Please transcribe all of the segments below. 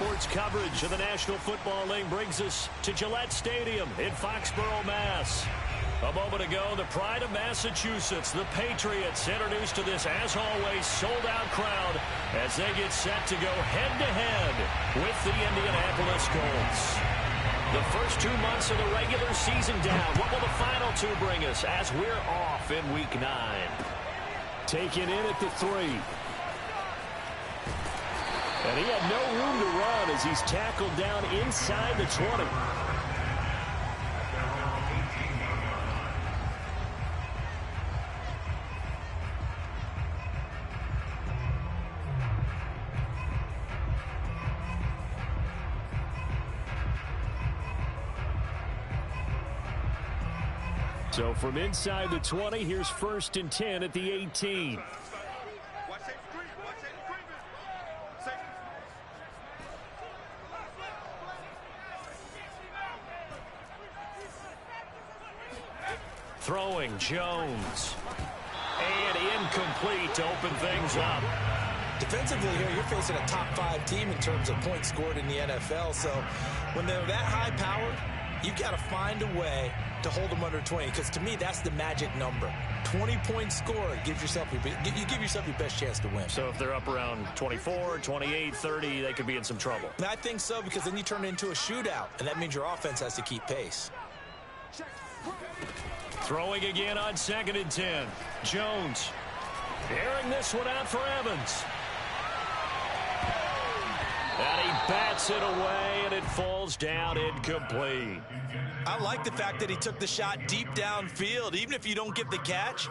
sports coverage of the National Football League brings us to Gillette Stadium in Foxborough, Mass. A moment ago, the pride of Massachusetts, the Patriots, introduced to this, as always, sold-out crowd as they get set to go head-to-head with the Indianapolis Colts. The first 2 months of the regular season down. What will the final two bring us as we're off in Week 9? Taken in at the 3. And he had no room to run as he's tackled down inside the 20. So from inside the 20, here's 1st and 10 at the 18. Throwing Jones. And incomplete to open things up. Defensively here, you're facing a top 5 team in terms of points scored in the NFL. So when they're that high powered, you got to find a way to hold them under 20, because to me that's the magic number. 20-point score gives yourself you give yourself your best chance to win. So if they're up around 24, 28, 30, they could be in some trouble. And I think so, because then you turn it into a shootout, and that means your offense has to keep pace. Throwing again on 2nd and 10. Jones airing this one out for Evans. And he bats it away, and it falls down incomplete. I like the fact that he took the shot deep downfield. Even if you don't get the catch,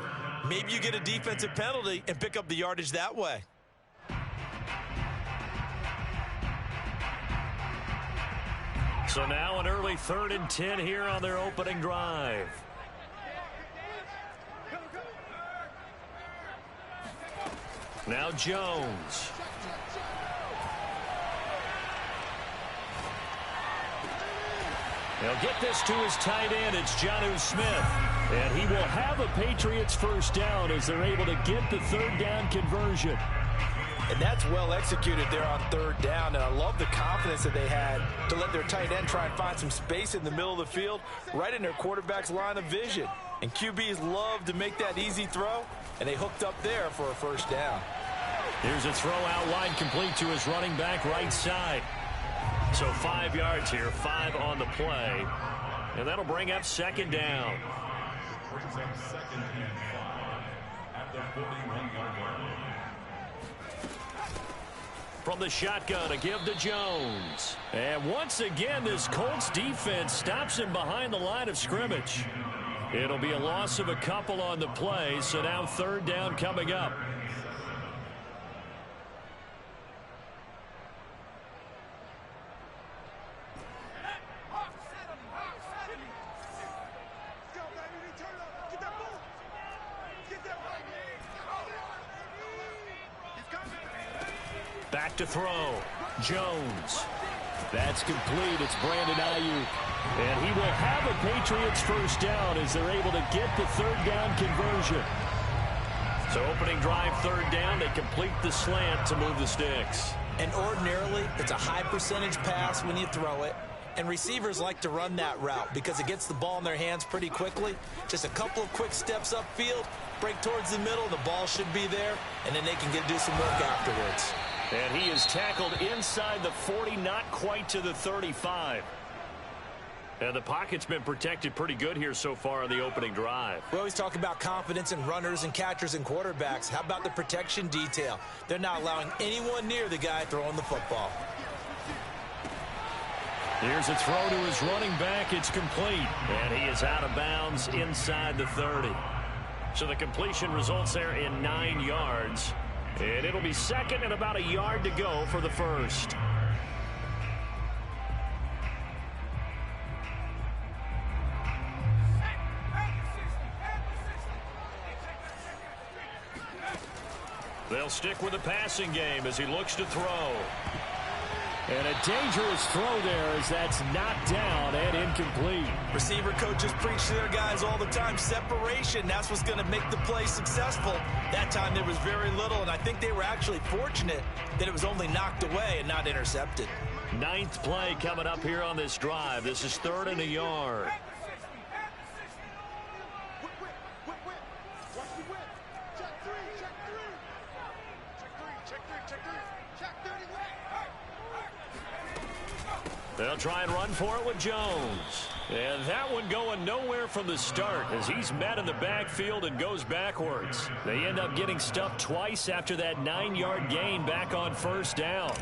maybe you get a defensive penalty and pick up the yardage that way. So now an early 3rd and 10 here on their opening drive. Now Jones. He'll get this to his tight end. It's Jonnu Smith. And he will have a Patriots first down as they're able to get the 3rd down conversion. And that's well executed there on 3rd down. And I love the confidence that they had to let their tight end try and find some space in the middle of the field, right in their quarterback's line of vision. And QBs love to make that easy throw, and they hooked up there for a first down. Here's a throw out wide, complete to his running back right side. So 5 yards here, 5 on the play. And that'll bring up 2nd down. From the shotgun, a give to Jones. And once again, this Colts defense stops him behind the line of scrimmage. It'll be a loss of a couple on the play, so now 3rd down coming up. Back to throw. Jones. That's complete. It's Brandon Ayuk. And he will have a Patriots first down as they're able to get the 3rd down conversion. So opening drive, 3rd down. They complete the slant to move the sticks. And ordinarily, it's a high percentage pass when you throw it. And receivers like to run that route because it gets the ball in their hands pretty quickly. Just a couple of quick steps upfield, break towards the middle, the ball should be there, and then they can do some work afterwards. And he is tackled inside the 40, not quite to the 35. And the pocket's been protected pretty good here so far on the opening drive. We always talk about confidence in runners and catchers and quarterbacks. How about the protection detail? They're not allowing anyone near the guy throwing the football. Here's a throw to his running back. It's complete. And he is out of bounds inside the 30. So the completion results there in 9 yards. And it'll be 2nd and about a yard to go for the first. They'll stick with the passing game as he looks to throw. And a dangerous throw there as that's knocked down and incomplete. Receiver coaches preach to their guys all the time. Separation, that's what's going to make the play successful. That time there was very little, and I think they were actually fortunate that it was only knocked away and not intercepted. Ninth play coming up here on this drive. This is 3rd and a yard. They'll try and run for it with Jones. And that one going nowhere from the start as he's met in the backfield and goes backwards. They end up getting stuffed twice after that 9-yard gain back on 1st down.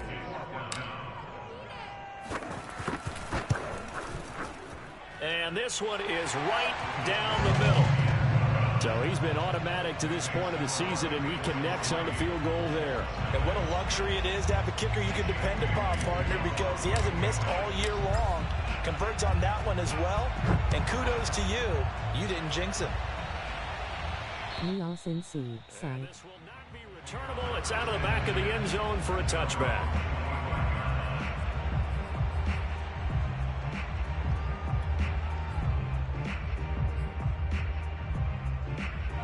And this one is right down the middle. So he's been automatic to this point of the season, and he connects on the field goal there. And what a luxury it is to have a kicker you can depend upon, partner, because he hasn't missed all year long. Converts on that one as well. And kudos to you. You didn't jinx him. New offense side. This will not be returnable. It's out of the back of the end zone for a touchback.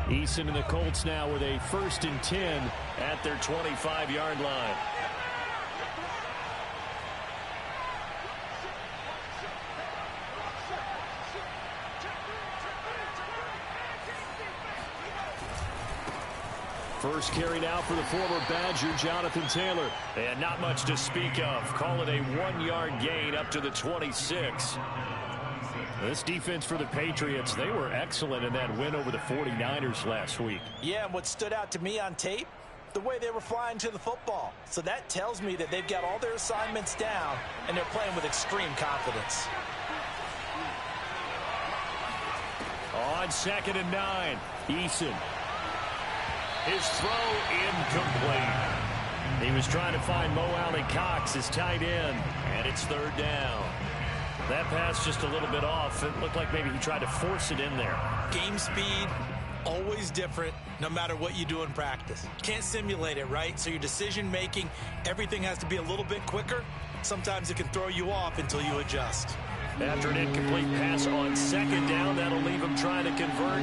Eason and the Colts now with a 1st and 10 at their 25-yard line. First carry now for the former Badger, Jonathan Taylor. And not much to speak of. Call it a 1-yard gain up to the 26. This defense for the Patriots, they were excellent in that win over the 49ers last week. Yeah, and what stood out to me on tape, the way they were flying to the football. So that tells me that they've got all their assignments down, and they're playing with extreme confidence. On 2nd and 9, Eason. His throw incomplete. He was trying to find Mo Alley Cox, his tight end, and it's 3rd down. That pass just a little bit off. It looked like maybe he tried to force it in there. Game speed, always different, no matter what you do in practice. Can't simulate it, right? So your decision-making, everything has to be a little bit quicker. Sometimes it can throw you off until you adjust. After an incomplete pass on 2nd down, that'll leave him trying to convert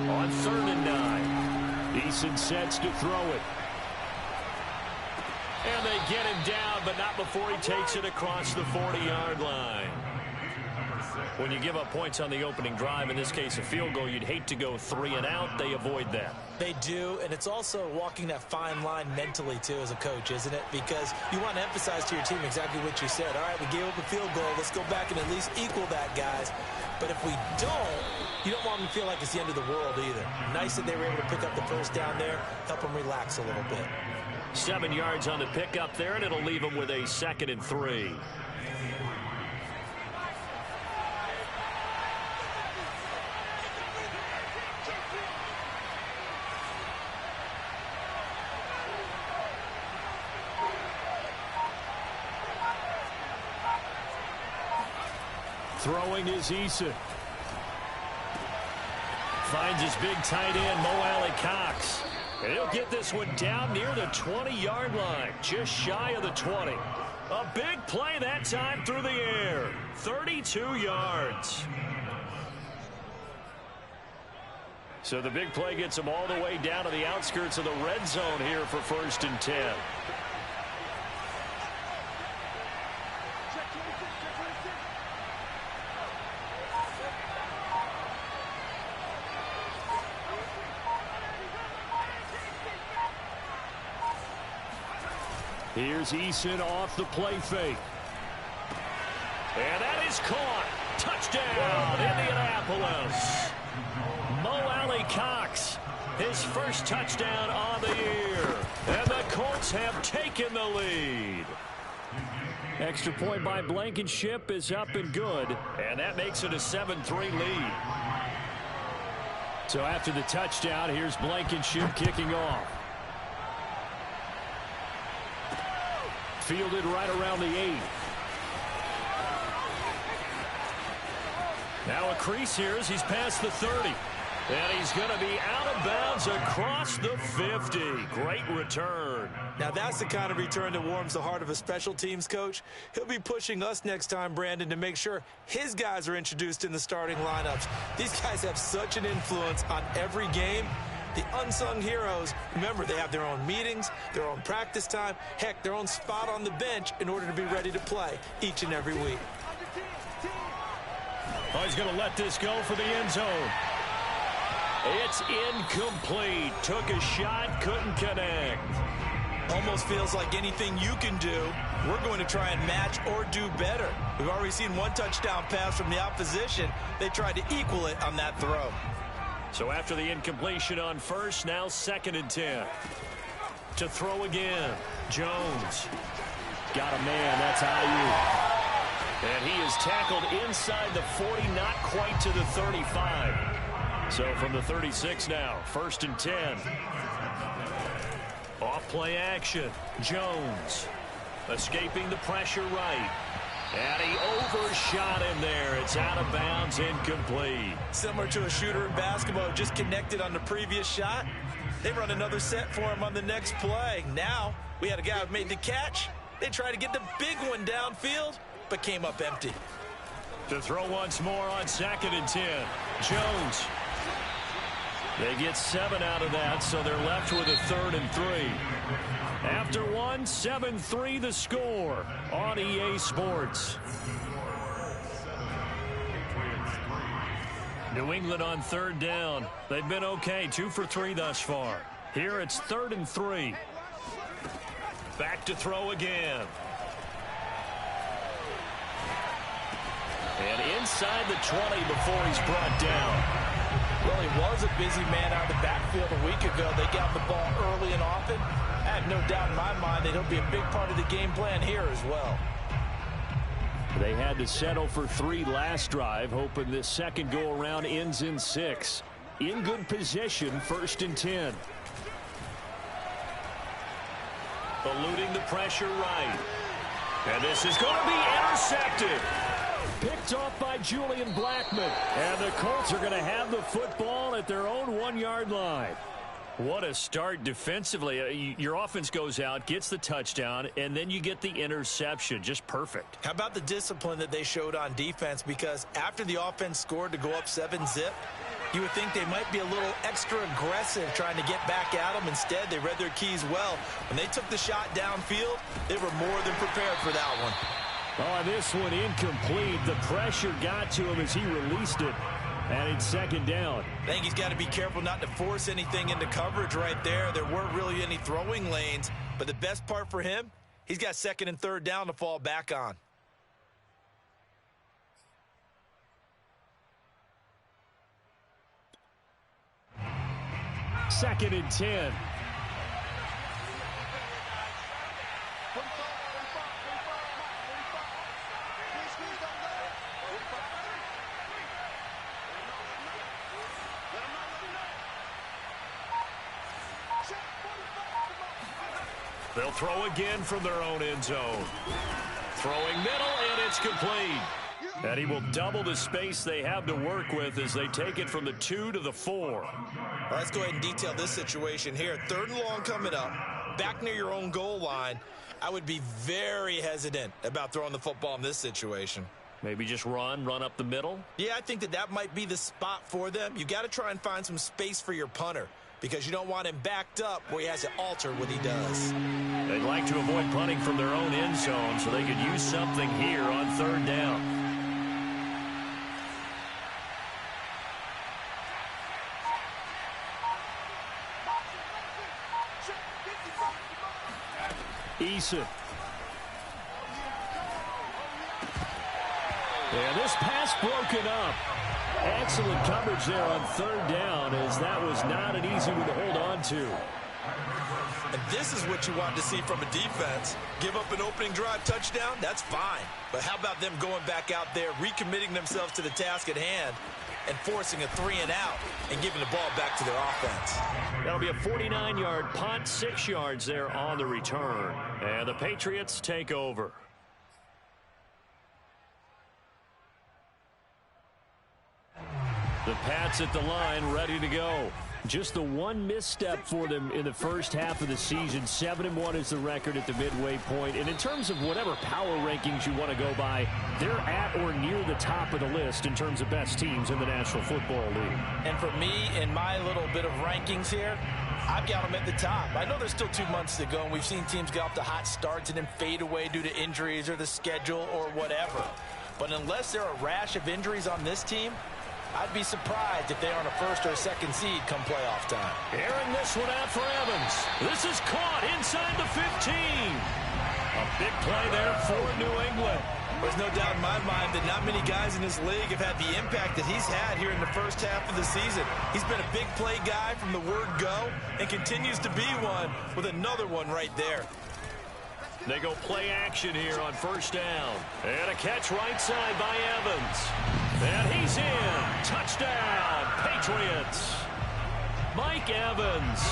on 3rd and 9. Eason sets to throw it. And they get him down, but not before he takes it across the 40-yard line. When you give up points on the opening drive, in this case a field goal, you'd hate to go 3 and out. They avoid that. They do, and it's also walking that fine line mentally, too, as a coach, isn't it? Because you want to emphasize to your team exactly what you said. All right, we gave up a field goal. Let's go back and at least equal that, guys. But if we don't, you don't want them to feel like it's the end of the world either. Nice that they were able to pick up the 1st down there, help them relax a little bit. 7 yards on the pickup there, and it'll leave them with a 2nd and 3. Throwing is Eason. Finds his big tight end, Mo Alley Cox. And he'll get this one down near the 20-yard line, just shy of the 20. A big play that time through the air. 32 yards. So the big play gets him all the way down to the outskirts of the red zone here for 1st and 10. Here's Eason off the play fake. And that is caught. Touchdown, Indianapolis. Mo Alley Cox, his first touchdown on the year. And the Colts have taken the lead. Extra point by Blankenship is up and good. And that makes it a 7-3 lead. So after the touchdown, here's Blankenship kicking off. Fielded right around the 8. Now a crease here as he's past the 30. And he's going to be out of bounds across the 50. Great return. Now that's the kind of return that warms the heart of a special teams coach. He'll be pushing us next time, Brandon, to make sure his guys are introduced in the starting lineups. These guys have such an influence on every game. The unsung heroes, remember, they have their own meetings, their own practice time, heck, their own spot on the bench in order to be ready to play each and every week. Oh, he's going to let this go for the end zone. It's incomplete. Took a shot, couldn't connect. Almost feels like anything you can do, we're going to try and match or do better. We've already seen one touchdown pass from the opposition. They tried to equal it on that throw. So after the incompletion on first, now 2nd and 10. To throw again, Jones. Got a man, that's Ayuk. And he is tackled inside the 40, not quite to the 35. So from the 36 now, 1st and 10. Off play action, Jones. Escaping the pressure right. And he overshot him there. It's out of bounds, incomplete. Similar to a shooter in basketball, just connected on the previous shot. They run another set for him on the next play. Now, we had a guy who made the catch. They tried to get the big one downfield, but came up empty. To throw once more on 2nd and 10. Jones. They get 7 out of that, so they're left with a 3rd and 3. After one, 7-3 the score on EA Sports. New England on 3rd down. They've been okay, 2 for 3 thus far. Here it's 3rd and 3. Back to throw again. And inside the 20 before he's brought down. Well, he was a busy man out of the backfield a week ago. They got the ball early and often. I have no doubt in my mind that he'll be a big part of the game plan here as well. They had to settle for 3 last drive, hoping this second go-around ends in 6. In good position, 1st and 10. Eluding the pressure right. And this is going to be intercepted. Picked off by Julian Blackmon. And the Colts are going to have the football at their own 1-yard line. What a start defensively. Your offense goes out, gets the touchdown, and then you get the interception. Just perfect. How about the discipline that they showed on defense? Because after the offense scored to go up 7-zip, you would think they might be a little extra aggressive trying to get back at them. Instead, they read their keys well. When they took the shot downfield, they were more than prepared for that one. Oh, this one incomplete. The pressure got to him as he released it. And it's 2nd down. I think he's got to be careful not to force anything into coverage right there. There weren't really any throwing lanes. But the best part for him, he's got 2nd and 3rd down to fall back on. Second and 10. They'll throw again from their own end zone. Throwing middle, and it's complete. And he will double the space they have to work with as they take it from the 2 to the 4. Let's go ahead and detail this situation here. 3rd and long coming up, back near your own goal line. I would be very hesitant about throwing the football in this situation. Maybe just run up the middle? Yeah, I think that might be the spot for them. You got to try and find some space for your punter, because you don't want him backed up where he has to alter what he does. They'd like to avoid punting from their own end zone so they could use something here on 3rd down. Eason. And this pass broken up. Excellent coverage there on 3rd down, as that was not an easy one to hold on to. And this is what you want to see from a defense. Give up an opening drive touchdown, that's fine. But how about them going back out there, recommitting themselves to the task at hand, and forcing a 3 and out and giving the ball back to their offense. That'll be a 49-yard punt, 6 yards there on the return. And the Patriots take over. The Pats at the line, ready to go. Just the one misstep for them in the first half of the season. 7-1 is the record at the midway point. And in terms of whatever power rankings you want to go by, they're at or near the top of the list in terms of best teams in the National Football League. And for me, in my little bit of rankings here, I've got them at the top. I know there's still 2 months to go, and we've seen teams get off to hot starts and then fade away due to injuries or the schedule or whatever. But unless there are a rash of injuries on this team, I'd be surprised if they aren't a first or a second seed come playoff time. Airing this one out for Evans. This is caught inside the 15. A big play there for New England. There's no doubt in my mind that not many guys in this league have had the impact that he's had here in the first half of the season. He's been a big play guy from the word go and continues to be one with another one right there. They go play action here on first down. And a catch right side by Evans. And he's in. Touchdown, Patriots. Mike Evans,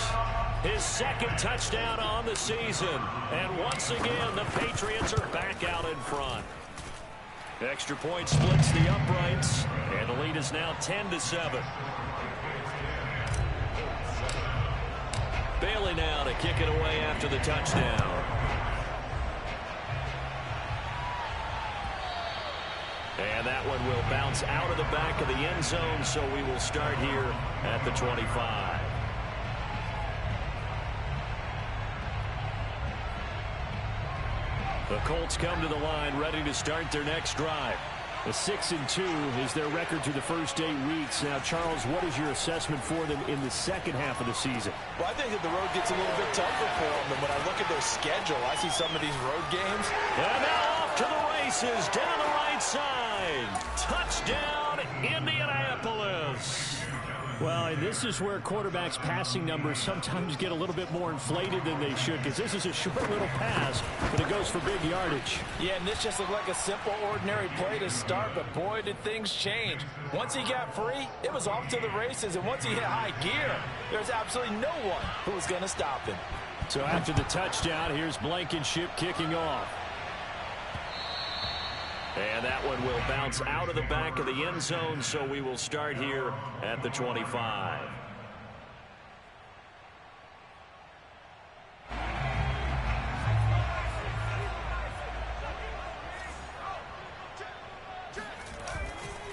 his second touchdown on the season. And once again, the Patriots are back out in front. Extra point splits the uprights, and the lead is now 10-7. Bailey now to kick it away after the touchdown. And that one will bounce out of the back of the end zone, so we will start here at the 25. The Colts come to the line ready to start their next drive. A 6-2 is their record through the first 8 weeks. Now, Charles, what is your assessment for them in the second half of the season? Well, I think that the road gets a little bit tougher for them. And when I look at their schedule, I see some of these road games. And now off to the races down the right side. Touchdown, Indianapolis. Well, and this is where quarterbacks' passing numbers sometimes get a little bit more inflated than they should, because this is a short little pass, but it goes for big yardage. Yeah, and this just looked like a simple, ordinary play to start, but boy, did things change. Once he got free, it was off to the races, and once he hit high gear, there's absolutely no one who was going to stop him. So after the touchdown, here's Blankenship kicking off. And that one will bounce out of the back of the end zone, so we will start here at the 25.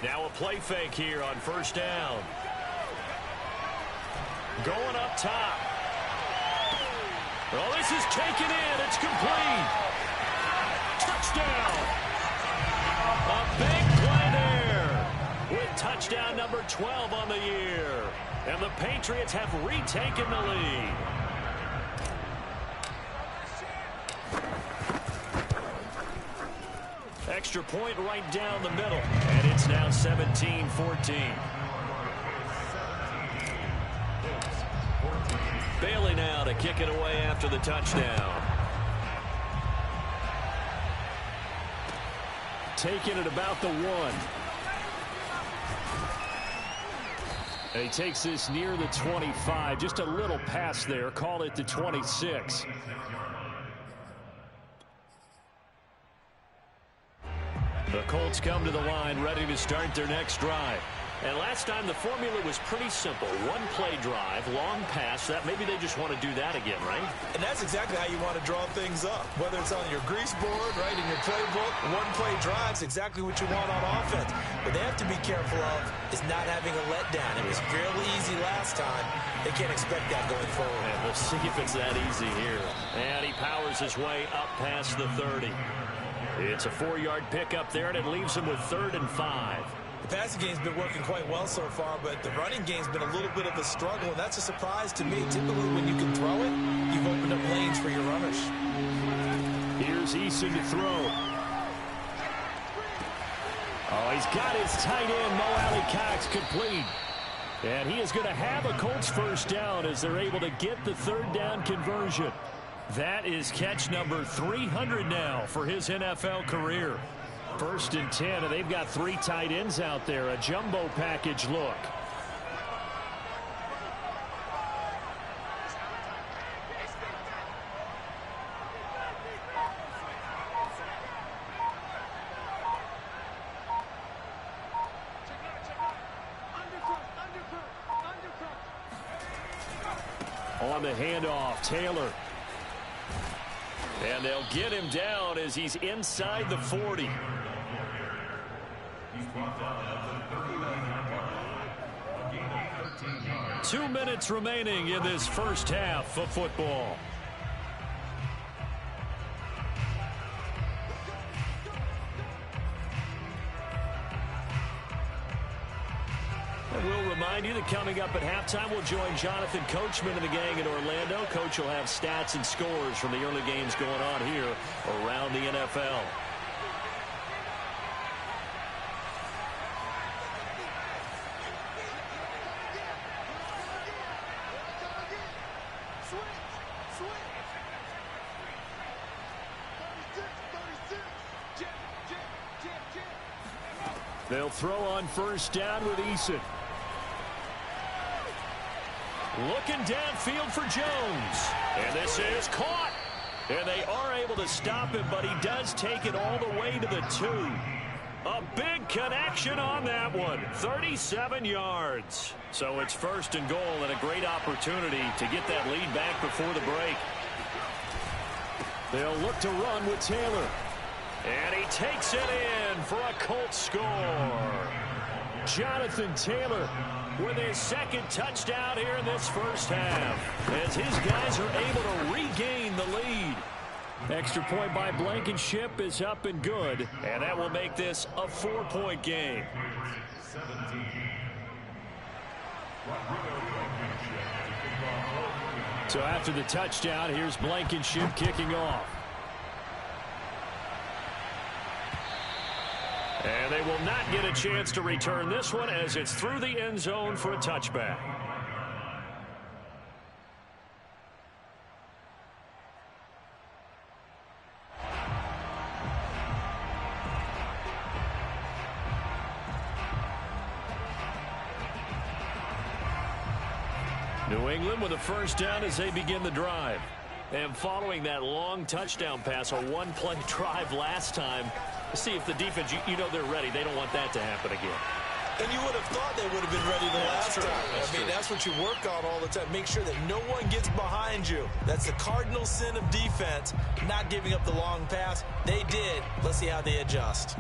Now a play fake here on first down. Going up top. Oh, this is taken in. It's complete. Touchdown. A big play there with touchdown number 12 on the year. And the Patriots have retaken the lead. Extra point right down the middle. And it's now 17-14. Bailey now to kick it away after the touchdown. Taking it about the 1. And he takes this near the 25. Just a little pass there. Call it the 26. The Colts come to the line ready to start their next drive. And last time the formula was pretty simple. One play drive, long pass. That maybe they just want to do that again, right? And that's exactly how you want to draw things up. Whether it's on your grease board, right, in your playbook, one play drive's exactly what you want on offense. What they have to be careful of is not having a letdown. It was fairly easy last time. They can't expect that going forward. And we'll see if it's that easy here. And he powers his way up past the 30. It's a 4-yard pickup there, and it leaves him with 3rd and 5. The passing game's been working quite well so far, but the running game's been a little bit of a struggle, and that's a surprise to me. Typically, when you can throw it, you've opened up lanes for your runners. Here's Eason to throw. Oh, he's got his tight end, Mo Alley-Cox, complete. And he is going to have a Colts first down as they're able to get the 3rd down conversion. That is catch number 300 now for his NFL career. 1st and 10, and they've got 3 tight ends out there. A jumbo package look. on the handoff. Taylor. And they'll get him down as he's inside the 40. Two minutes remaining in this first half of football. And we'll remind you that coming up at halftime, we'll join Jonathan Coachman and the gang in Orlando. Coach will have stats and scores from the early games going on here around the NFL. They'll throw on first down with Eason. Looking downfield for Jones. And this is caught. And they are able to stop him, but he does take it all the way to the 2. A big connection on that one. 37 yards. So it's first and goal and a great opportunity to get that lead back before the break. They'll look to run with Taylor. And he takes it in for a Colts score. Jonathan Taylor with his second touchdown here in this first half, as his guys are able to regain the lead. Extra point by Blankenship is up and good, and that will make this a 4-point game. So after the touchdown, here's Blankenship kicking off. And they will not get a chance to return this one as it's through the end zone for a touchback. New England with a first down as they begin the drive. And following that long touchdown pass, a one-play drive last time, see if the defense, you know they're ready. They don't want that to happen again. And you would have thought they would have been ready the last time. I mean, that's what you work on all the time. Make sure that no one gets behind you. That's the cardinal sin of defense, not giving up the long pass. They did. Let's see how they adjust.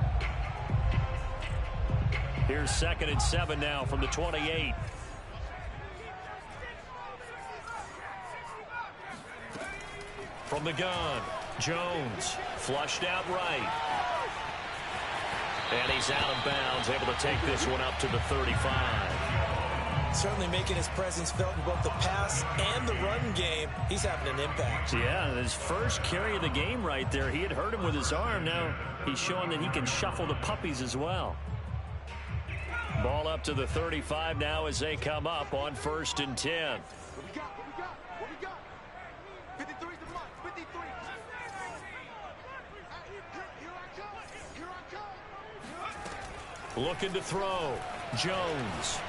Here's 2nd and 7 now from the 28. From the gun, Jones flushed out right. And he's out of bounds, able to take this one up to the 35. Certainly making his presence felt in both the pass and the run game. He's having an impact. Yeah, his first carry of the game right there. He had hurt him with his arm. Now he's showing that he can shuffle the puppies as well. Ball up to the 35 now as they come up on 1st and 10. Looking to throw. Jones.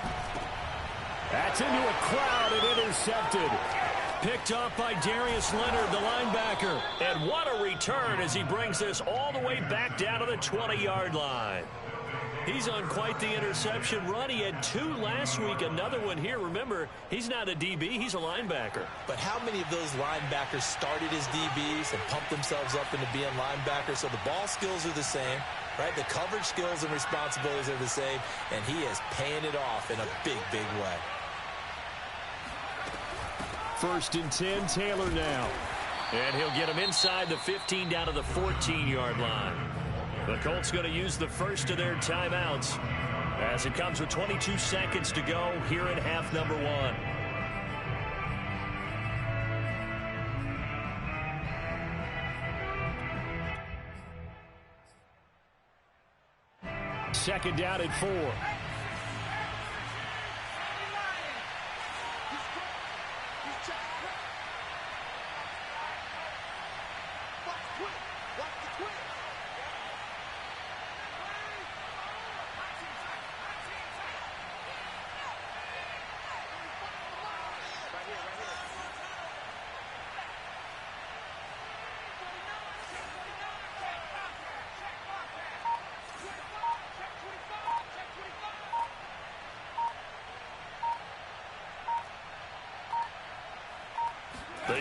That's into a crowd and intercepted. Picked off by Darius Leonard, the linebacker. And what a return as he brings this all the way back down to the 20-yard line. He's on quite the interception run. He had 2 last week, another one here. Remember, he's not a DB, he's a linebacker. But how many of those linebackers started as DBs and pumped themselves up into being linebackers? So the ball skills are the same, right? The coverage skills and responsibilities are the same, and he is paying it off in a big, big way. 1st and 10, Taylor now. And he'll get him inside the 15 down to the 14-yard line. The Colts going to use the first of their timeouts as it comes with 22 seconds to go here in half number 1. Second down at 4.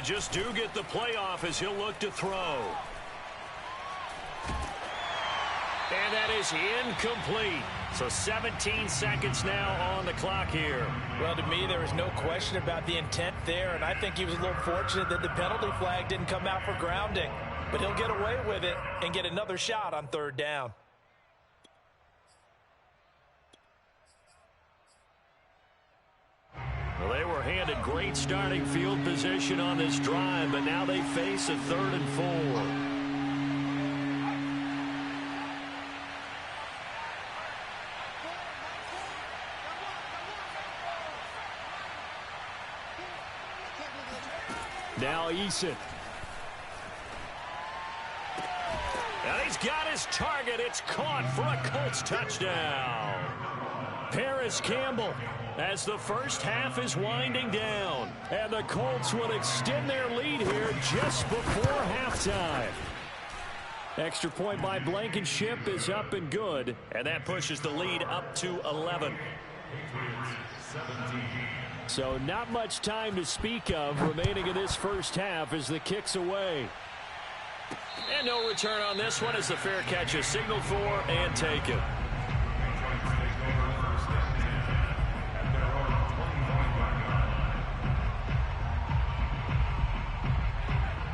just do get the playoff as he'll look to throw. And that is incomplete. So 17 seconds now on the clock here. Well, to me, there is no question about the intent there, and I think he was a little fortunate that the penalty flag didn't come out for grounding. But he'll get away with it and get another shot on third down. Well, they were handed great starting field position on this drive, but now they face a 3rd and 4. Now Eason. And he's got his target. It's caught for a Colts touchdown. Paris Campbell as the first half is winding down. And the Colts will extend their lead here just before halftime. Extra point by Blankenship is up and good. And that pushes the lead up to 11. So not much time to speak of remaining in this first half as the kick's away. And no return on this one as the fair catch is signaled for and taken.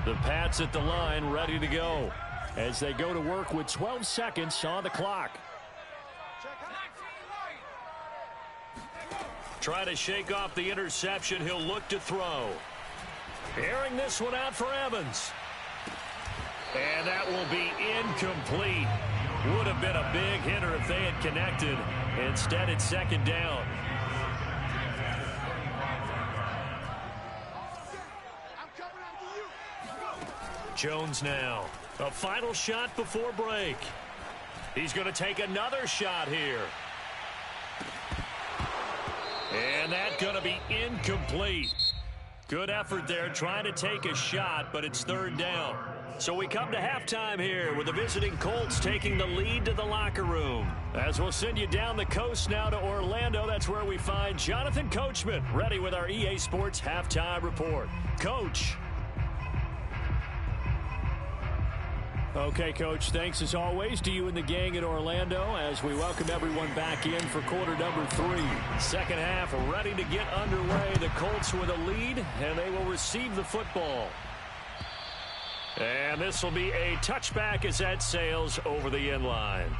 The Pats at the line ready to go as they go to work with 12 seconds on the clock. Try to shake off the interception. He'll look to throw. Airing this one out for Evans. And that will be incomplete. Would have been a big hitter if they had connected. Instead, it's second down. Jones now. A final shot before break. He's going to take another shot here. And that's going to be incomplete. Good effort there trying to take a shot, but it's third down. So we come to halftime here with the visiting Colts taking the lead to the locker room. As we'll send you down the coast now to Orlando, that's where we find Jonathan Coachman ready with our EA Sports Halftime Report. Coach. Okay, Coach, thanks as always to you and the gang in Orlando as we welcome everyone back in for quarter number 3. Second half ready to get underway. The Colts with a lead, and they will receive the football. And this will be a touchback as that sails over the end line.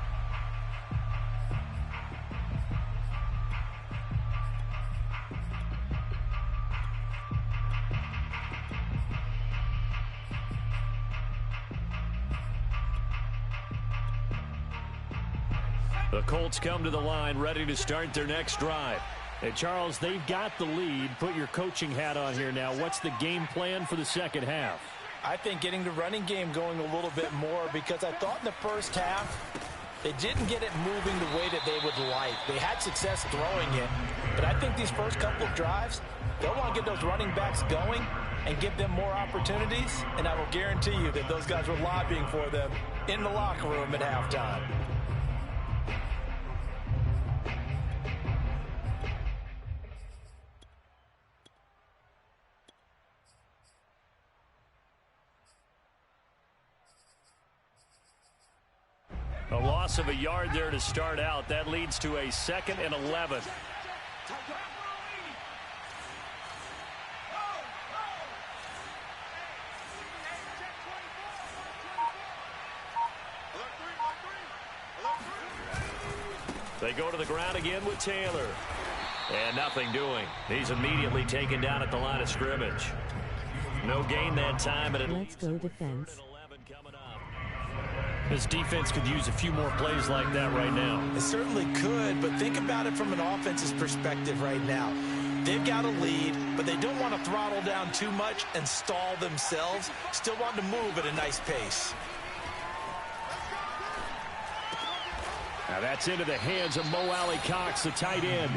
The Colts come to the line ready to start their next drive. Hey, Charles, they've got the lead. Put your coaching hat on here now. What's the game plan for the second half? I think getting the running game going a little bit more because I thought in the first half they didn't get it moving the way that they would like. They had success throwing it, but I think these first couple of drives, they'll want to get those running backs going and give them more opportunities, and I will guarantee you that those guys were lobbying for them in the locker room at halftime. A loss of a yard there to start out. That leads to a 2nd and 11. They go to the ground again with Taylor. And nothing doing. He's immediately taken down at the line of scrimmage. No gain that time. And Let's go defense. This defense could use a few more plays like that right now. It certainly could, but think about it from an offense's perspective right now. They've got a lead, but they don't want to throttle down too much and stall themselves. Still want to move at a nice pace. Now that's into the hands of Mo Alley-Cox, the tight end.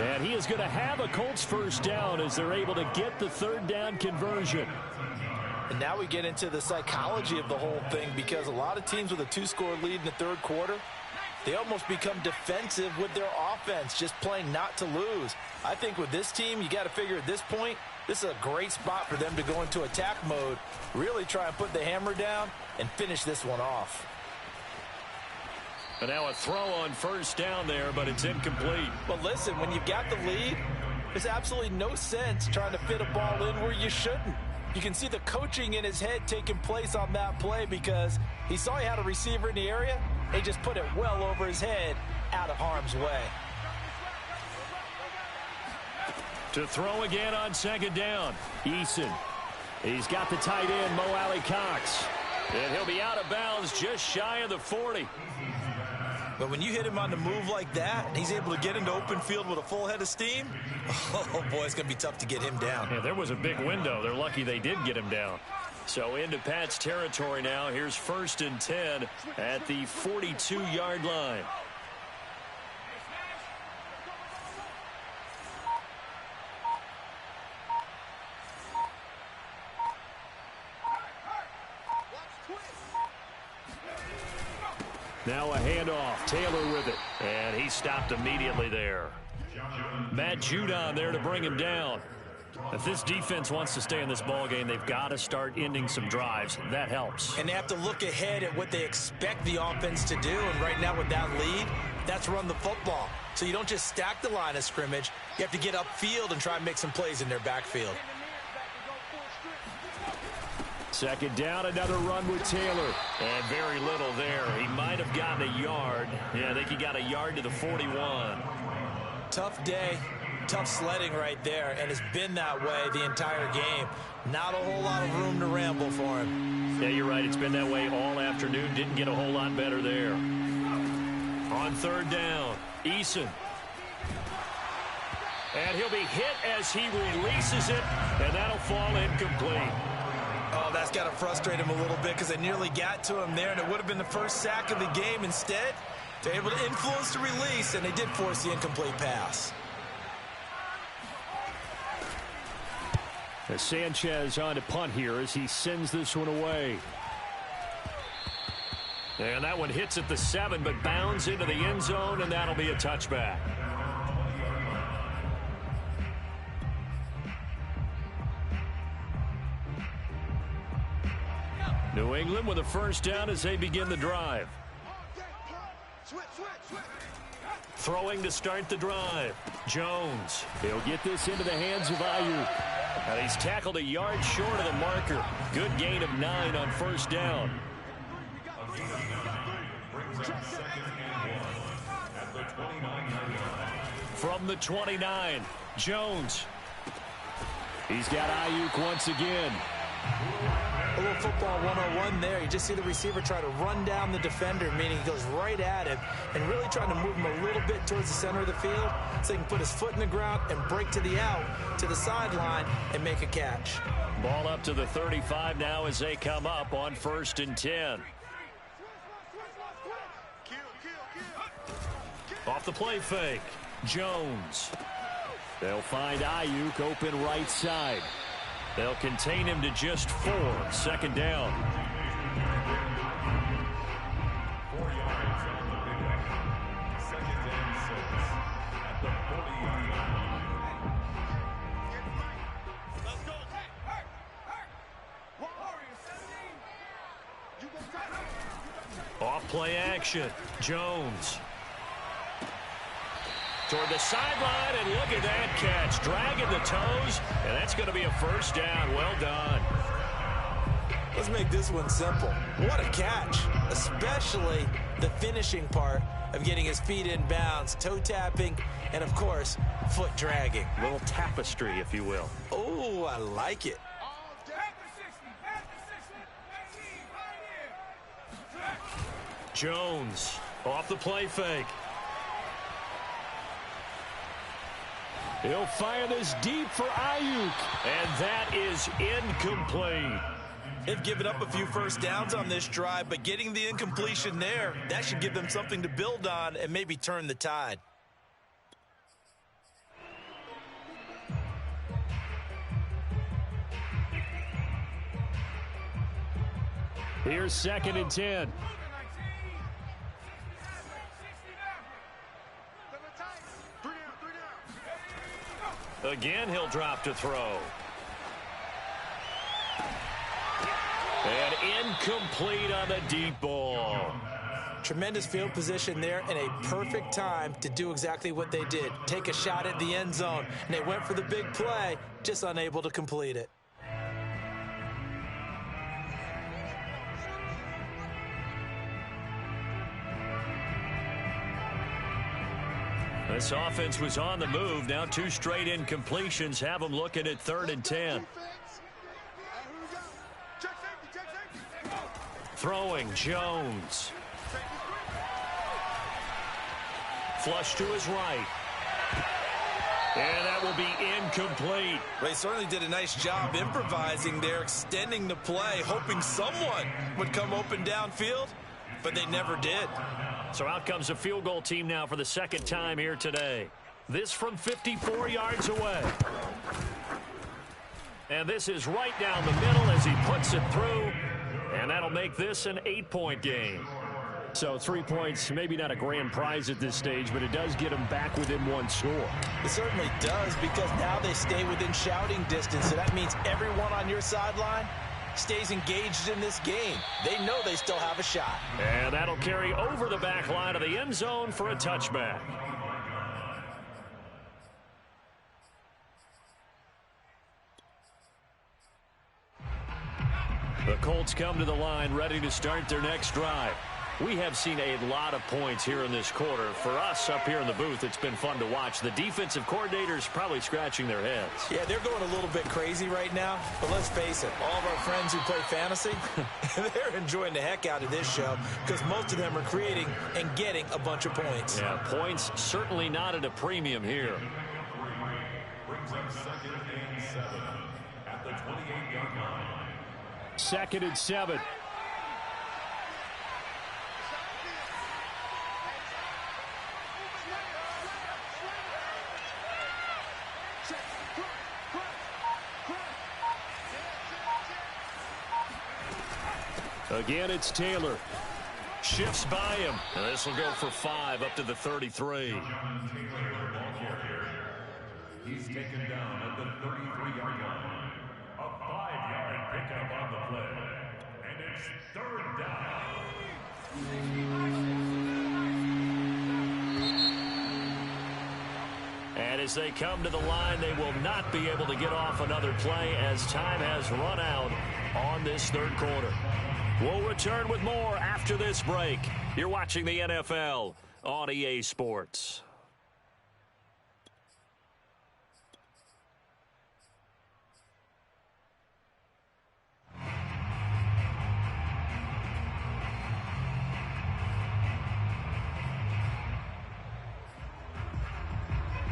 And he is going to have a Colts first down as they're able to get the third down conversion. And now we get into the psychology of the whole thing because a lot of teams with a 2-score lead in the third quarter, they almost become defensive with their offense, just playing not to lose. I think with this team, you got to figure at this point, This is a great spot for them to go into attack mode, really try and put the hammer down and finish this one off. And now a throw on first down there, but it's incomplete. But listen, when you've got the lead, there's absolutely no sense trying to fit a ball in where you shouldn't. You can see the coaching in his head taking place on that play because he saw he had a receiver in the area. He just put it well over his head out of harm's way. To throw again on second down. Eason. He's got the tight end, Mo Alley Cox. And he'll be out of bounds just shy of the 40. But when you hit him on the move like that, and he's able to get into open field with a full head of steam, oh boy, it's going to be tough to get him down. Yeah, there was a big window. They're lucky they did get him down. So into Pat's territory now. Here's 1st and 10 at the 42-yard line. Now a handoff. Taylor with it. And he stopped immediately there. Matt Judon there to bring him down. If this defense wants to stay in this ballgame, they've got to start ending some drives. That helps. And they have to look ahead at what they expect the offense to do. And right now with that lead, that's run the football. So you don't just stack the line of scrimmage. You have to get upfield and try and make some plays in their backfield. Second down, another run with Taylor. And very little there. He might have gotten a yard. Yeah, I think he got a yard to the 41. Tough day, tough sledding right there, and it's been that way the entire game. Not a whole lot of room to ramble for him. Yeah, you're right. It's been that way all afternoon. Didn't get a whole lot better there. On third down, Eason. And he'll be hit as he releases it, and that'll fall incomplete. Oh, that's got to frustrate him a little bit because they nearly got to him there, and it would have been the first sack of the game. Instead, they're able to influence the release, and they did force the incomplete pass. As Sanchez on to punt here as he sends this one away. And that one hits at the 7, but bounds into the end zone, and that'll be a touchback. New England with a first down as they begin the drive. Throwing to start the drive. Jones. He'll get this into the hands of Ayuk. And he's tackled a yard short of the marker. Good gain of 9 on first down. From the 29, Jones. He's got Ayuk once again. A little football 101 there. You just see the receiver try to run down the defender, meaning he goes right at him and really trying to move him a little bit towards the center of the field so he can put his foot in the ground and break to the out, to the sideline, and make a catch. Ball up to the 35 now as they come up on 1st and 10. Off the play fake, Jones. They'll find Ayuk open right side. They'll contain him to just 4. Second down. Off play action. Jones. Toward the sideline, and look at that catch. Dragging the toes, and that's going to be a first down. Well done. Let's make this one simple. What a catch, especially the finishing part of getting his feet in bounds, toe tapping, and, of course, foot dragging. A little tapestry, if you will. Oh, I like it. Jones off the play fake. He'll fire this deep for Ayuk, and that is incomplete. They've given up a few first downs on this drive, but getting the incompletion there, that should give them something to build on and maybe turn the tide. Here's 2nd and 10. Again, he'll drop to throw. incomplete on the deep ball. Tremendous field position there and a perfect time to do exactly what they did. Take a shot at the end zone, and they went for the big play, just unable to complete it. This offense was on the move. Now 2 straight incompletions have them looking at 3rd and 10. Throwing, Jones. Flush to his right. And that will be incomplete. They certainly did a nice job improvising there, extending the play, hoping someone would come open downfield, but they never did. So out comes a field goal team now for the 2nd time here today. This from 54 yards away. And this is right down the middle as he puts it through. And that'll make this an 8-point game. So 3 points, maybe not a grand prize at this stage, but it does get them back within 1 score. It certainly does, because now they stay within shouting distance. So that means everyone on your sideline stays engaged in this game. They know they still have a shot. And that'll carry over the back line of the end zone for a touchback. The Colts come to the line ready to start their next drive. We have seen a lot of points here in this quarter. For us up here in the booth, it's been fun to watch. The defensive coordinators probably scratching their heads. Yeah, they're going a little bit crazy right now. But let's face it, all of our friends who play fantasy, they're enjoying the heck out of this show because most of them are creating and getting a bunch of points. Yeah, points certainly not at a premium here. Brings up 2nd and 7 at the 28-yard line. 2nd and 7. Again, it's Taylor. Shifts by him. And this will go for 5 up to the 33. He's taken down at the 33-yard line. A 5-yard pickup on the play. And it's 3rd down. And as they come to the line, they will not be able to get off another play as time has run out on this 3rd quarter. We'll return with more after this break. You're watching the NFL on EA Sports.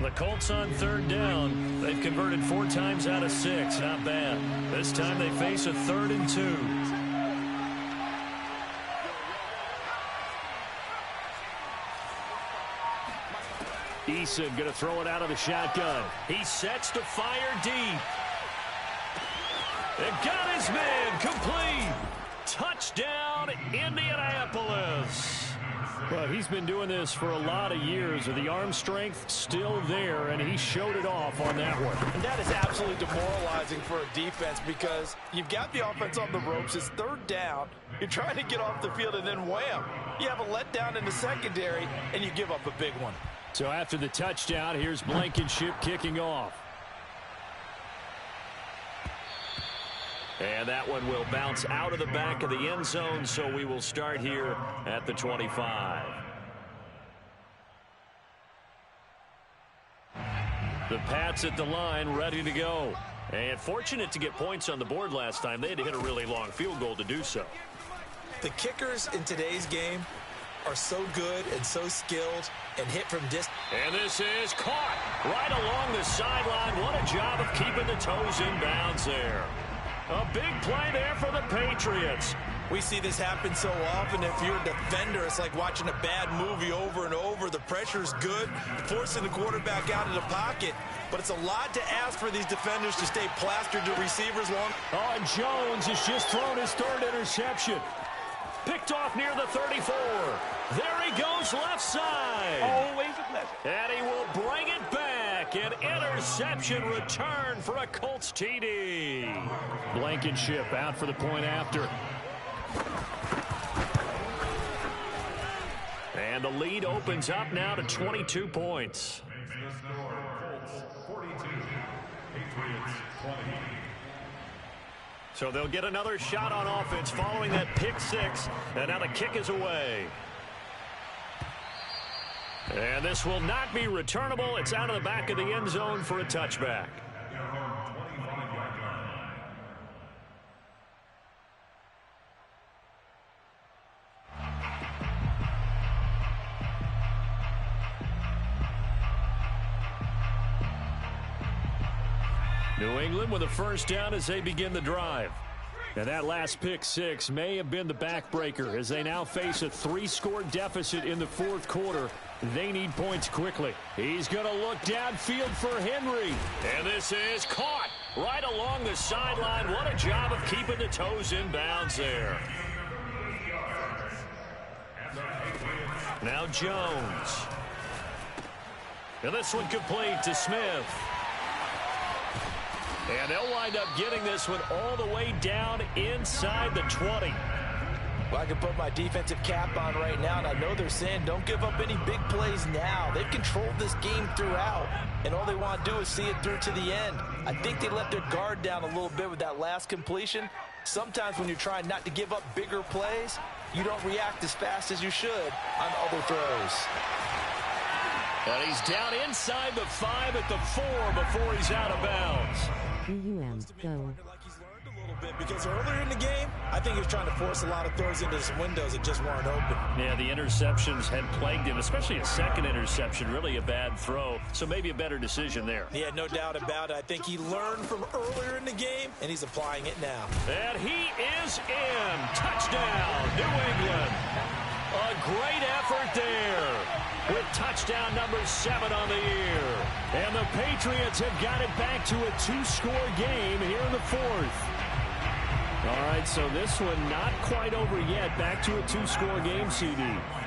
The Colts on 3rd down. They've converted 4 times out of 6. Not bad. This time they face a 3rd and 2. Eason going to throw it out of the shotgun. He sets to fire deep. And got his man complete. Touchdown, Indianapolis. Well, he's been doing this for a lot of years. The arm strength still there, and he showed it off on that one. And that is absolutely demoralizing for a defense because you've got the offense on the ropes. It's 3rd down. You're trying to get off the field, and then wham. You have a letdown in the secondary, and you give up a big one. So after the touchdown, here's Blankenship kicking off. And that one will bounce out of the back of the end zone, so we will start here at the 25. The Pats at the line, ready to go. And fortunate to get points on the board last time. They had to hit a really long field goal to do so. The kickers in today's game are so good and so skilled and hit from distance. And this is caught right along the sideline. What a job of keeping the toes in bounds there. A big play there for the Patriots. We see this happen so often. If you're a defender, it's like watching a bad movie over and over. The pressure's good, forcing the quarterback out of the pocket. But it's a lot to ask for these defenders to stay plastered to receivers long. Oh, and Jones has just thrown his 3rd interception. Picked off near the 34. There he goes left side. Always a pleasure. And he will bring it back. An interception return for a Colts TD. Blankenship out for the point after. And the lead opens up now to 22 points. The score, Colts 42, Patriots 20. So they'll get another shot on offense following that pick six. And now the kick is away. And this will not be returnable. It's out of the back of the end zone for a touchback. New England with a first down as they begin the drive. And that last pick six may have been the backbreaker as they now face a 3-score deficit in the fourth quarter. They need points quickly. He's going to look downfield for Henry. And this is caught right along the sideline. What a job of keeping the toes in bounds there. Now Jones. And this one complete to Smith. And they'll wind up getting this one all the way down inside the 20. Well, I can put my defensive cap on right now, and I know they're saying don't give up any big plays now. They've controlled this game throughout, and all they want to do is see it through to the end. I think they let their guard down a little bit with that last completion. Sometimes when you're trying not to give up bigger plays, you don't react as fast as you should on other throws. And he's down inside the 5 at the 4 before he's out of bounds. Go. Because earlier in the game, I think he was trying to force a lot of throws into some windows that just weren't open. Yeah, the interceptions had plagued him, especially a second interception, really a bad throw. So maybe a better decision there. Yeah, no doubt about it. I think he learned from earlier in the game, and he's applying it now. And he is in. Touchdown, New England. A great effort there with touchdown number 7 on the year. And the Patriots have got it back to a 2-score game here in the fourth. All right, so this one not quite over yet. Back to a 2-score game, CD.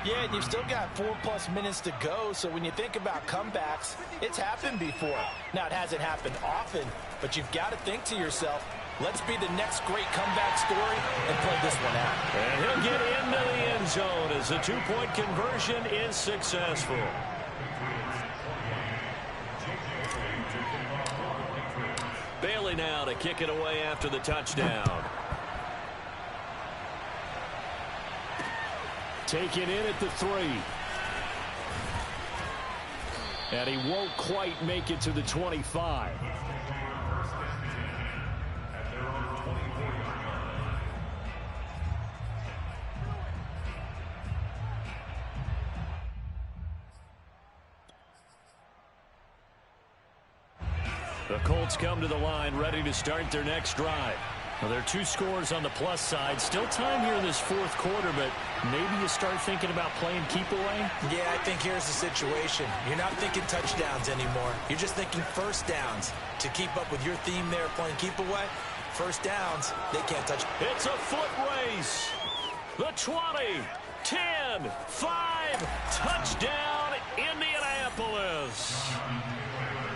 Yeah, and you've still got 4+ minutes to go, so when you think about comebacks, it's happened before. Now, it hasn't happened often, but you've got to think to yourself, let's be the next great comeback story and play this one out. And he'll get into the end zone as the 2-point conversion is successful. Bailey now to kick it away after the touchdown. Taken in at the 3. And he won't quite make it to the 25. The Colts come to the line ready to start their next drive. Well, there are 2 scores on the plus side. Still time here in this fourth quarter, but maybe you start thinking about playing keep away? Yeah, I think here's the situation. You're not thinking touchdowns anymore. You're just thinking first downs. To keep up with your theme there, playing keep away, first downs, they can't touch. It's a foot race. The 20, 10, 5, touchdown, Indianapolis.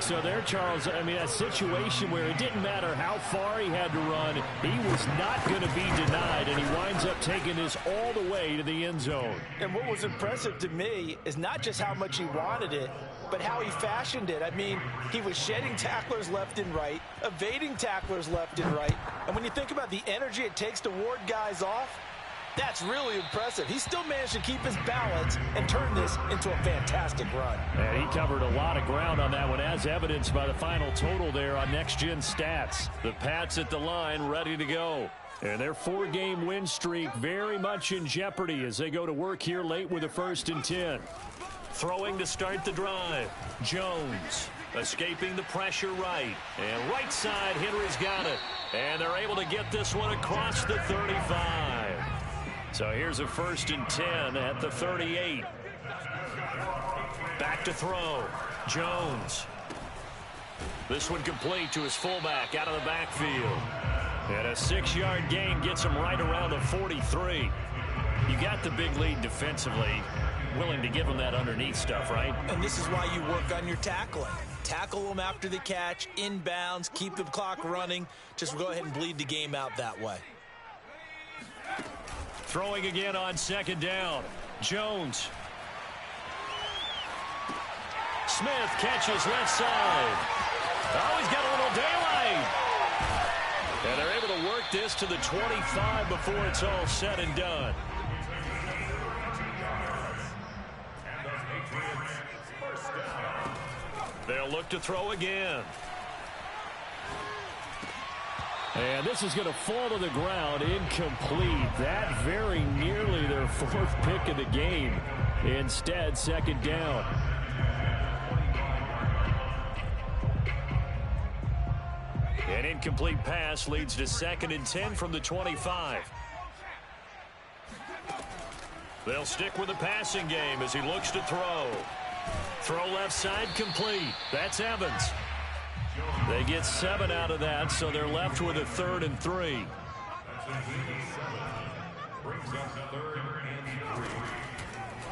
So there, Charles, I mean, a situation where it didn't matter how far he had to run, he was not going to be denied, and he winds up taking this all the way to the end zone. And what was impressive to me is not just how much he wanted it, but how he fashioned it. I mean, he was shedding tacklers left and right, evading tacklers left and right. And when you think about the energy it takes to ward guys off, that's really impressive. He still managed to keep his balance and turn this into a fantastic run. And he covered a lot of ground on that one, as evidenced by the final total there on Next Gen Stats. The Pats at the line ready to go. And their 4-game win streak very much in jeopardy as they go to work here late with a 1st and 10. Throwing to start the drive. Jones escaping the pressure right. And right side, Henry's got it. And they're able to get this one across the 35. So here's a 1st and 10 at the 38. Back to throw. Jones. This one complete to his fullback out of the backfield. And a 6-yard gain gets him right around the 43. You got the big lead defensively. Willing to give him that underneath stuff, right? And this is why you work on your tackling. Tackle them after the catch, inbounds, keep the clock running. Just go ahead and bleed the game out that way. Throwing again on 2nd down. Jones. Smith catches left side. Oh, he's got a little daylight. And they're able to work this to the 25 before it's all said and done. They'll look to throw again. And this is going to fall to the ground, incomplete. That very nearly their fourth pick of the game. Instead, second down. An incomplete pass leads to 2nd and 10 from the 25. They'll stick with the passing game as he looks to throw. Throw left side complete. That's Evans. They get 7 out of that, so they're left with a 3rd and 3.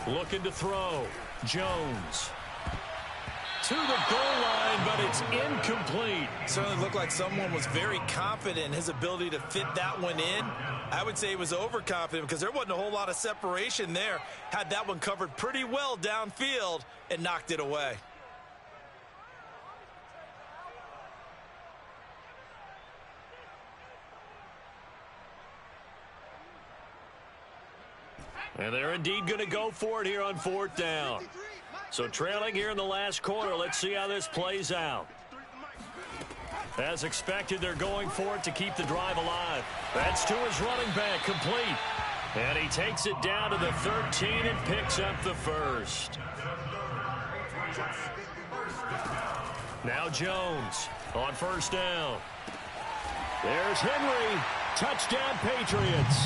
Looking to throw. Jones. To the goal line, but it's incomplete. Certainly looked like someone was very confident in his ability to fit that one in. I would say he was overconfident because there wasn't a whole lot of separation there. Had that one covered pretty well downfield and knocked it away. And they're indeed going to go for it here on 4th down. So trailing here in the last quarter, let's see how this plays out. As expected, they're going for it to keep the drive alive. That's to his running back, complete. And he takes it down to the 13 and picks up the first. Now Jones on 1st down. There's Henry. Touchdown, Patriots.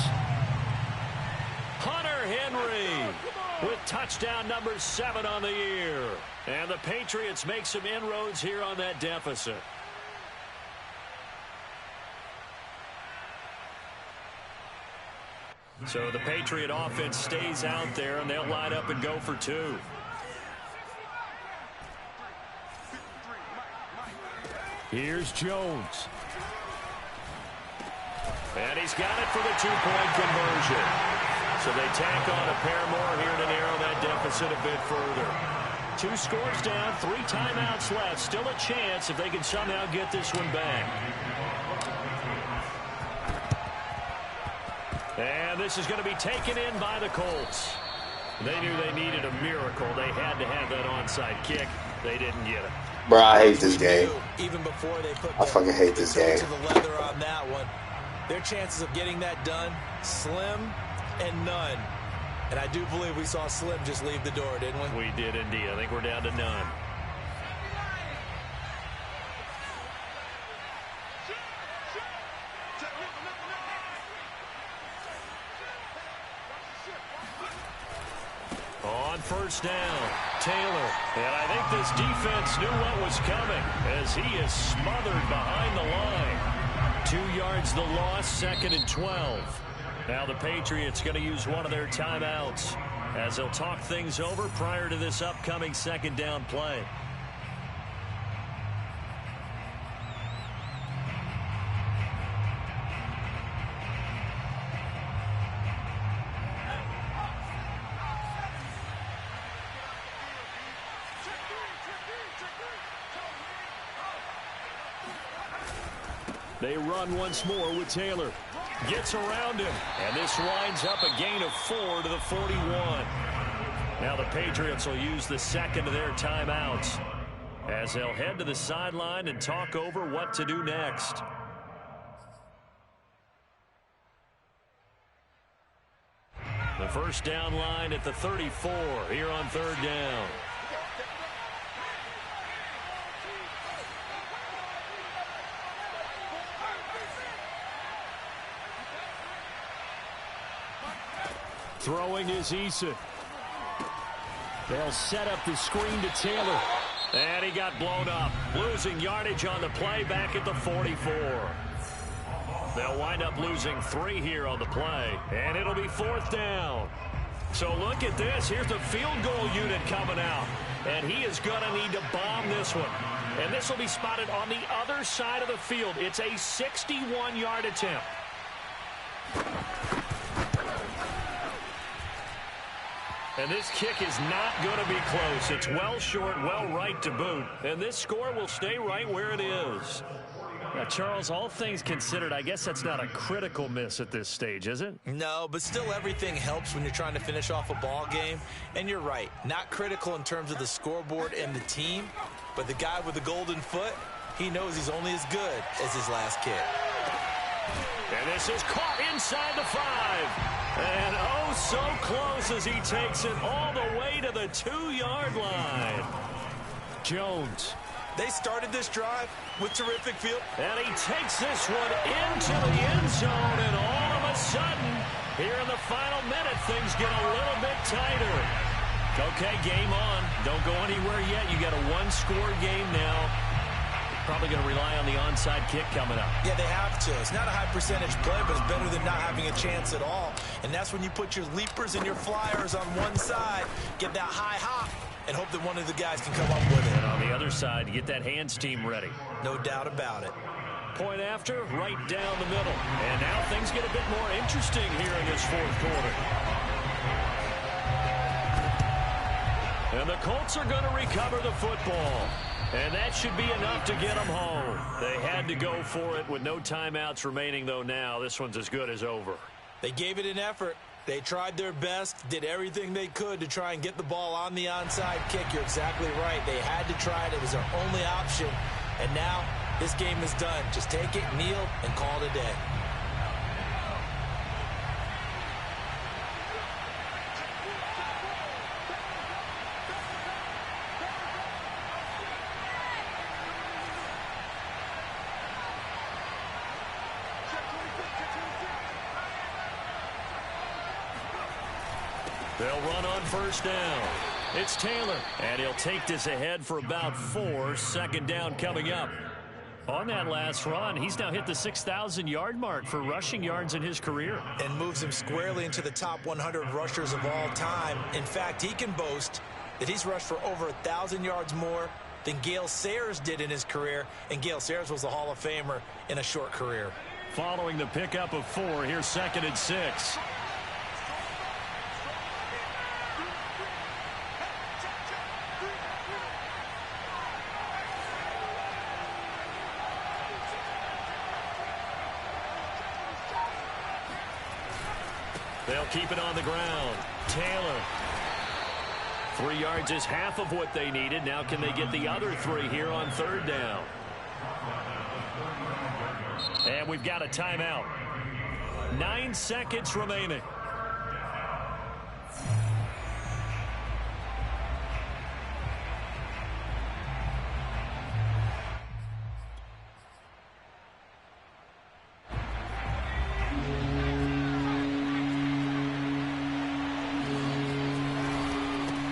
Hunter Henry with touchdown number 7 on the year. And the Patriots make some inroads here on that deficit. So the Patriot offense stays out there, and they'll line up and go for 2. Here's Jones. And he's got it for the 2-point conversion. So they tack on a pair more here to narrow that deficit a bit further. 2 scores down, 3 timeouts left. Still a chance if they can somehow get this one back. And this is going to be taken in by the Colts. They knew they needed a miracle. They had to have that onside kick. They didn't get it. Bro, I hate this game. Even before they put I fucking hate this game. To the leather on that one. Their chances of getting that done, slim and none. And I do believe we saw Slim just leave the door, didn't we? We did indeed. I think we're down to none. On 1st down, Taylor. And I think this defense knew what was coming as he is smothered behind the line. 2 yards the loss, 2nd and 12. Now the Patriots going to use one of their timeouts as they'll talk things over prior to this upcoming 2nd down play. They run once more with Taylor. Gets around him. And this winds up a gain of 4 to the 41. Now the Patriots will use the 2nd of their timeouts as they'll head to the sideline and talk over what to do next. The 1st down line at the 34 here on 3rd down. Throwing is Eason. They'll set up the screen to Taylor. And he got blown up. Losing yardage on the play back at the 44. They'll wind up losing 3 here on the play. And it'll be 4th down. So look at this. Here's the field goal unit coming out. And he is going to need to bomb this one. And this will be spotted on the other side of the field. It's a 61-yard attempt. And this kick is not going to be close. It's well short, well right to boot. And this score will stay right where it is. Now, Charles, all things considered, I guess that's not a critical miss at this stage, is it? No, but still everything helps when you're trying to finish off a ball game. And you're right, not critical in terms of the scoreboard and the team, but the guy with the golden foot, he knows he's only as good as his last kick. And this is caught inside the 5. And oh, so close as he takes it all the way to the 2-yard line. Jones. They started this drive with terrific field. And he takes this one into the end zone, and all of a sudden, here in the final minute, things get a little bit tighter. Okay, game on. Don't go anywhere yet. You got a one-score game now. Probably going to rely on the onside kick coming up. Yeah, they have to. It's not a high percentage play, but it's better than not having a chance at all. And that's when you put your leapers and your flyers on one side, get that high hop, and hope that one of the guys can come up with it. And on the other side, get that hands team ready. No doubt about it. Point after, right down the middle. And now things get a bit more interesting here in this fourth quarter. And the Colts are going to recover the football. And that should be enough to get them home. They had to go for it with no timeouts remaining, though now this one's as good as over. They gave it an effort. They tried their best, did everything they could to try and get the ball on the onside kick. You're exactly right. They had to try it. It was their only option. And now this game is done. Just take it, kneel, and call it a day. They'll run on first down. It's Taylor, and he'll take this ahead for about 4. Second down coming up. On that last run, he's now hit the 6,000-yard mark for rushing yards in his career. And moves him squarely into the top 100 rushers of all time. In fact, he can boast that he's rushed for over 1,000 yards more than Gale Sayers did in his career. And Gale Sayers was a Hall of Famer in a short career. Following the pickup of 4, here's 2nd and 6. They'll keep it on the ground. Taylor. 3 yards is half of what they needed. Now can they get the other 3 here on third down? And we've got a timeout. 9 seconds remaining.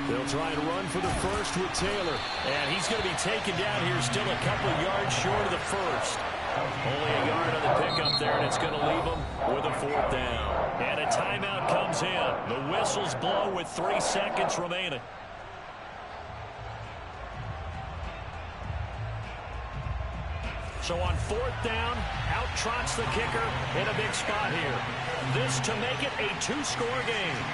They'll try and run for the first with Taylor. And he's going to be taken down here still a couple of yards short of the first. Only a yard on the pickup there, and it's going to leave him with a 4th down. And a timeout comes in. The whistles blow with 3 seconds remaining. So on 4th down, out trots the kicker in a big spot here. This to make it a 2-score game.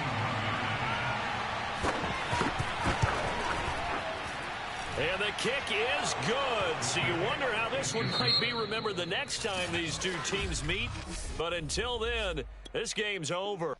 And the kick is good. So you wonder how this one might be remembered the next time these two teams meet. But until then, this game's over.